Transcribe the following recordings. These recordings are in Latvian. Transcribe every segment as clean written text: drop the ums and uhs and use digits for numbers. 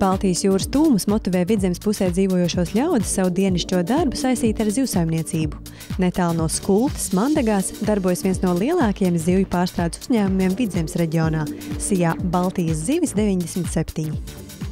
Baltijas jūras tūmus motivē Vidzemes pusē dzīvojošos ļaudis savu dienišķo darbu saistīt ar zivsaimniecību. Netālu no Skultas, Mandagās, darbojas viens no lielākajiem zivju pārstrādes uzņēmumiem Vidzemes reģionā – SIA Baltijas zivis 97.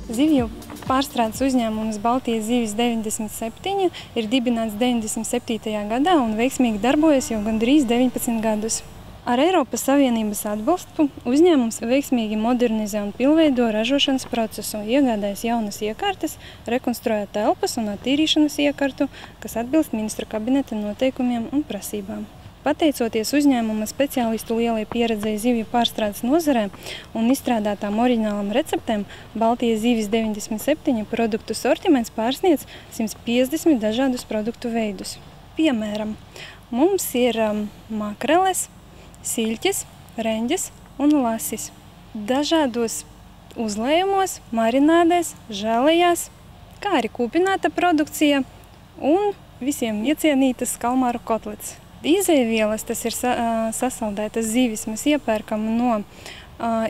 Zivju pārstrādes uzņēmums Baltijas zivis 97 ir dibināts 97. gadā un veiksmīgi darbojas jau gandrīz 19 gadus. Ar Eiropas Savienības atbalstu uzņēmums veiksmīgi modernizē un pilnveido ražošanas procesu, iegādājas jaunas iekārtas, rekonstruē telpas un attīrīšanas iekartu, kas atbilst ministra kabineta noteikumiem un prasībām. Pateicoties uzņēmuma speciālistu lielai pieredzei zivju pārstrādes nozarē un izstrādātām oriģinālām receptēm, Baltijas zivis 97 produktu sortiments pārsniedz 150 dažādus produktu veidus. Piemēram, mums ir makreles, siļķes, reņģes un lasis. Dažādos uzlējumos, marinādēs, žēlējās, kā arī kūpināta produkcija un visiem iecienītas kalmāru kotlets. Izejvielas, tas ir sasaldētas zivis, mēs iepērkam no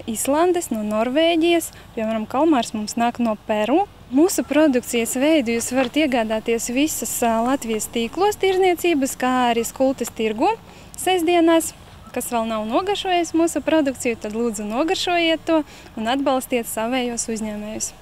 Islandes, no Norvēģijas, piemēram, kalmārs mums nāk no Peru. Mūsu produkcijas veidu jūs varat iegādāties visas Latvijas tīklos tirzniecības, kā arī Skultas tirgu sestdienās. Kas vēl nav nogaršojis mūsu produkciju, tad lūdzu nogaršojiet to un atbalstiet savējos uzņēmējus.